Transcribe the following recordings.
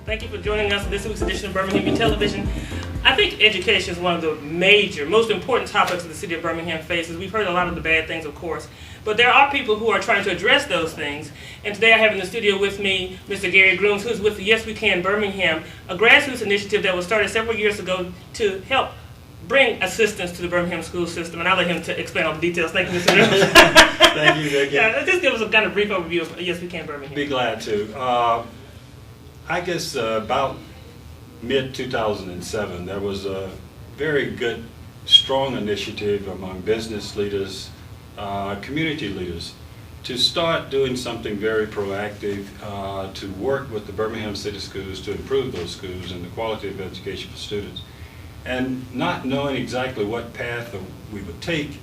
Thank you for joining us in this week's edition of Birmingham Television. I think education is one of the major, most important topics that the city of Birmingham faces. We've heard a lot of the bad things, of course, but there are people who are trying to address those things. And today I have in the studio with me Mr. Gary Grooms, who's with the Yes We Can Birmingham, a grassroots initiative that was started several years ago to help bring assistance to the Birmingham school system. And I'll let him explain all the details. Thank you, Mr. Grooms. Thank you, Vicky. Yeah, just give us a kind of brief overview of Yes We Can Birmingham. Be glad to. I guess about mid-2007, there was a very good, strong initiative among business leaders, community leaders, to start doing something very proactive to work with the Birmingham City Schools to improve those schools and the quality of education for students. And not knowing exactly what path we would take,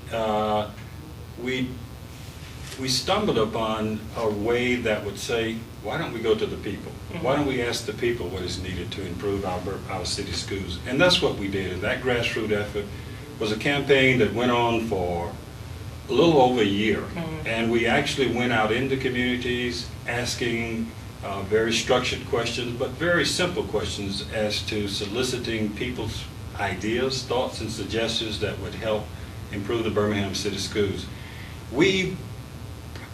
we stumbled upon a way that would say, why don't we go to the people? Why don't we ask the people what is needed to improve our city schools? And that's what we did. And that grassroots effort was a campaign that went on for a little over a year. And we actually went out into communities asking very structured questions, but very simple questions as to soliciting people's ideas, thoughts, and suggestions that would help improve the Birmingham City Schools. We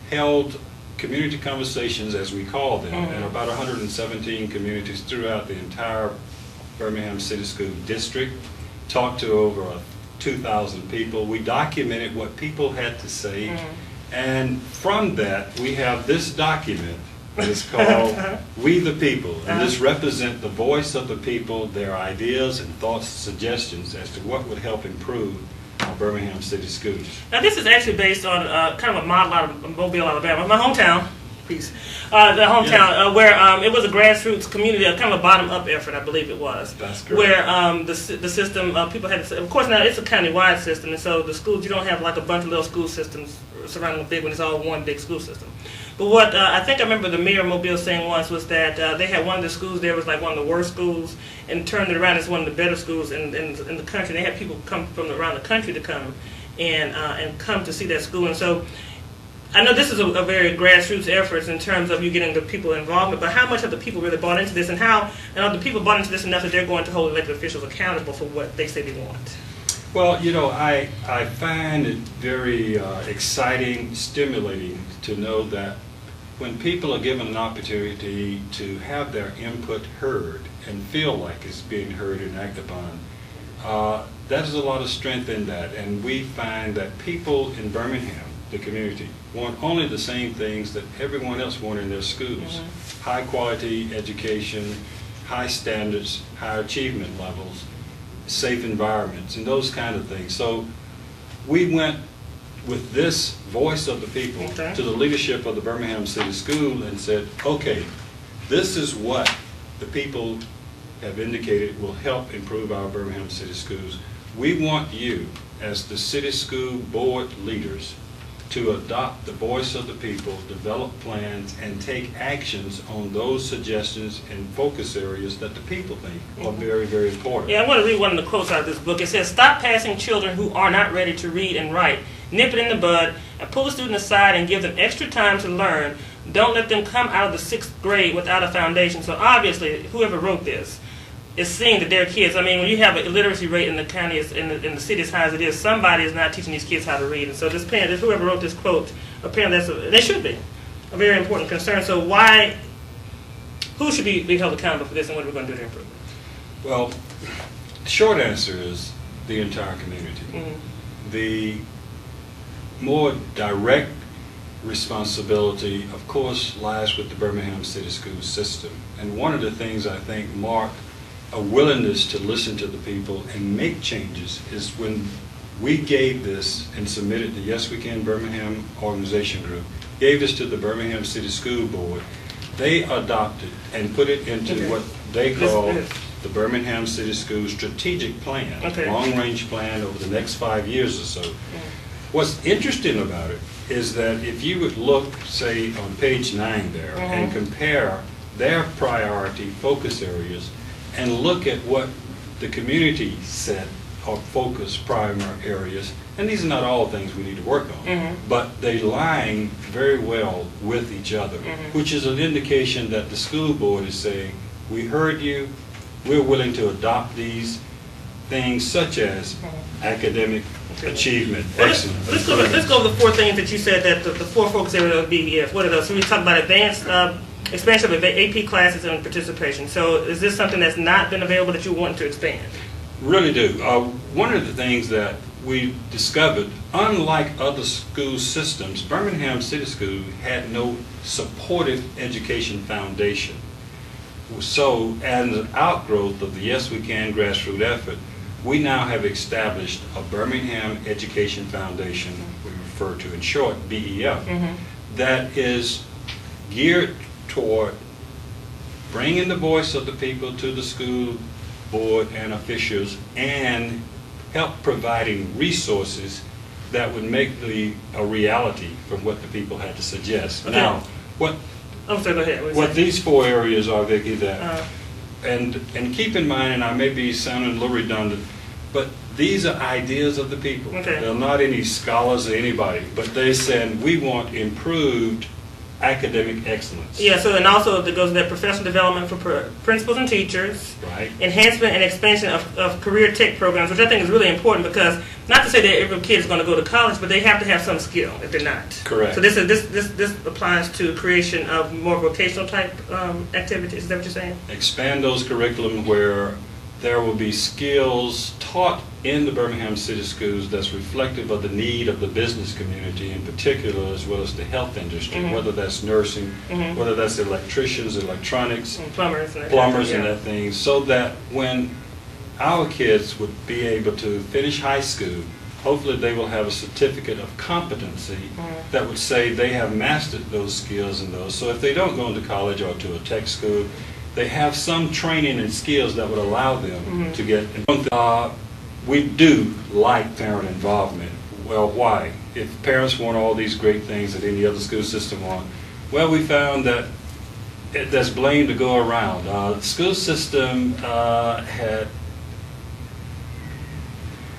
held community conversations, as we call them, in about 117 communities throughout the entire Birmingham City School District, talked to over 2,000 people. We documented what people had to say, and from that we have this document that is called We the People, and this represents the voice of the people, their ideas and thoughts, suggestions as to what would help improve Birmingham City Schools. Now this is actually based on kind of a model out of Mobile, Alabama, my hometown, peace, the hometown, where it was a grassroots community, a kind of a bottom-up effort, I believe it was. That's correct. Where the system, people had to, of course now it's a county-wide system, and so the schools, you don't have like a bunch of little school systems surrounding a big one, it's all one big school system. But what I think I remember the mayor of Mobile saying once was that they had one of the schools there was like one of the worst schools, and turned it around as one of the better schools in the country. They had people come from around the country to come and come to see that school. And so I know this is a very grassroots effort in terms of you getting the people involvement, but how much have the people really bought into this, and how are the people bought into this enough that they're going to hold elected officials accountable for what they say they want? Well, you know, I find it very exciting, stimulating to know that when people are given an opportunity to have their input heard and feel like it's being heard and acted upon, there's a lot of strength in that. And we find that people in Birmingham, the community, want only the same things that everyone else wants in their schools. High quality education, high standards, high achievement levels, safe environments, and those kind of things. So we went with this voice of the people to the leadership of the Birmingham City School and said, okay, this is what the people have indicated will help improve our Birmingham City Schools. We want you, as the city school board leaders, to adopt the voice of the people, develop plans, and take actions on those suggestions and focus areas that the people think are very, very important. Yeah, I want to read one of the quotes out of this book. It says, stop passing children who are not ready to read and write. Nip it in the bud and pull the student aside and give them extra time to learn. Don't let them come out of the 6th grade without a foundation. So obviously, whoever wrote this is seeing that their kids, I mean, when you have an illiteracy rate in the county, in the city as high as it is, somebody is not teaching these kids how to read. And so this parent, whoever wrote this quote, apparently they should be a very important concern. So who should be held accountable for this, and what are we going to do to improve it? Well, the short answer is the entire community. The more direct responsibility, of course, lies with the Birmingham City School system. And one of the things I think marked a willingness to listen to the people and make changes is when we gave this and submitted the Yes We Can Birmingham organization group, gave this to the Birmingham City School Board. They adopted and put it into what they call the Birmingham City School Strategic Plan, long-range plan over the next 5 years or so. What's interesting about it is that if you would look, say, on page 9 there, and compare their priority focus areas and look at what the community said are focus primary areas, and these are not all things we need to work on, but they line very well with each other, which is an indication that the school board is saying, we heard you, we're willing to adopt these things such as academic achievement, excellence. Let's go over the 4 things that you said that the 4 focus areas of BVF. What are those? So we talked about advanced expansion of AP classes and participation. So is this something that's not been available that you want to expand? Really do. One of the things that we discovered, unlike other school systems, Birmingham City Schools had no supportive education foundation. So, as an outgrowth of the Yes We Can grassroots effort, we now have established a Birmingham Education Foundation, we refer to in short, BEF, that is geared toward bringing the voice of the people to the school board and officials and help providing resources that would make a reality from what the people had to suggest. Okay. Now, what these 4 areas are, Vicki, that and keep in mind, and I may be sounding a little redundant, but these are ideas of the people. Okay. They're not any scholars or anybody, but they said we want improved academic excellence. Yeah, so and also that goes to that professional development for principals and teachers, right? Enhancement and expansion of career tech programs, which I think is really important because not to say that every kid is going to go to college, but they have to have some skill if they're not. Correct. So this applies to creation of more vocational type activities. Is that what you're saying? Expand those curriculum where there will be skills taught in the Birmingham City Schools that's reflective of the need of the business community in particular, as well as the health industry, whether that's nursing, whether that's electricians, electronics, and plumbers and that thing, so that when our kids would be able to finish high school, hopefully they will have a certificate of competency that would say they have mastered those skills and those. So if they don't go into college or to a tech school, they have some training and skills that would allow them to get. We do like parent involvement. Well, why? If parents want all these great things that any other school system want, well, we found that there's blame to go around. The school system had,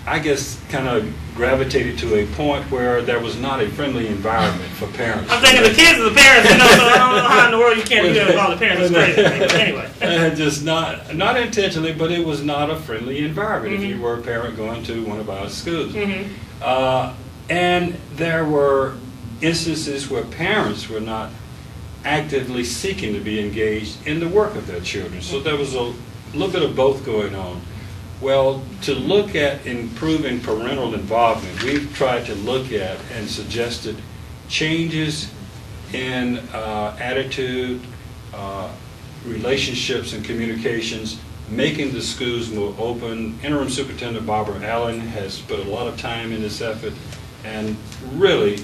I guess, kind of gravitated to a point where there was not a friendly environment for parents. I'm thinking the kids are the parents, so I don't know how in the world you can't do all the parents. It's crazy. Anyway. Just not intentionally, but it was not a friendly environment if you were a parent going to one of our schools. And there were instances where parents were not actively seeking to be engaged in the work of their children. So there was a little bit of both going on. Well, to look at improving parental involvement, we've tried to look at and suggested changes in attitude, relationships and communications, making the schools more open. Interim Superintendent Barbara Allen has put a lot of time in this effort and really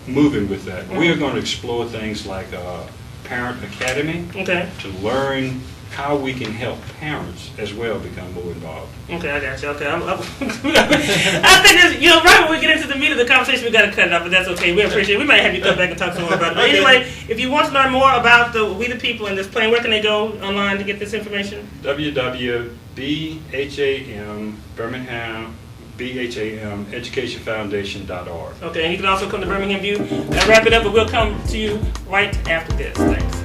moving with that. We are going to explore things like a parent academy to learn how we can help parents as well become more involved. Okay, I got you. Okay, I think this, right when we get into the meat of the conversation, we got to cut it off, but that's okay. We appreciate it. We might have you come back and talk some more about it. But anyway, if you want to learn more about We the People and this plan, where can they go online to get this information? www.BHAM Birmingham educationfoundation.org. Okay, and you can also come to Birmingham View and wrap it up, but we'll come to you right after this. Thanks.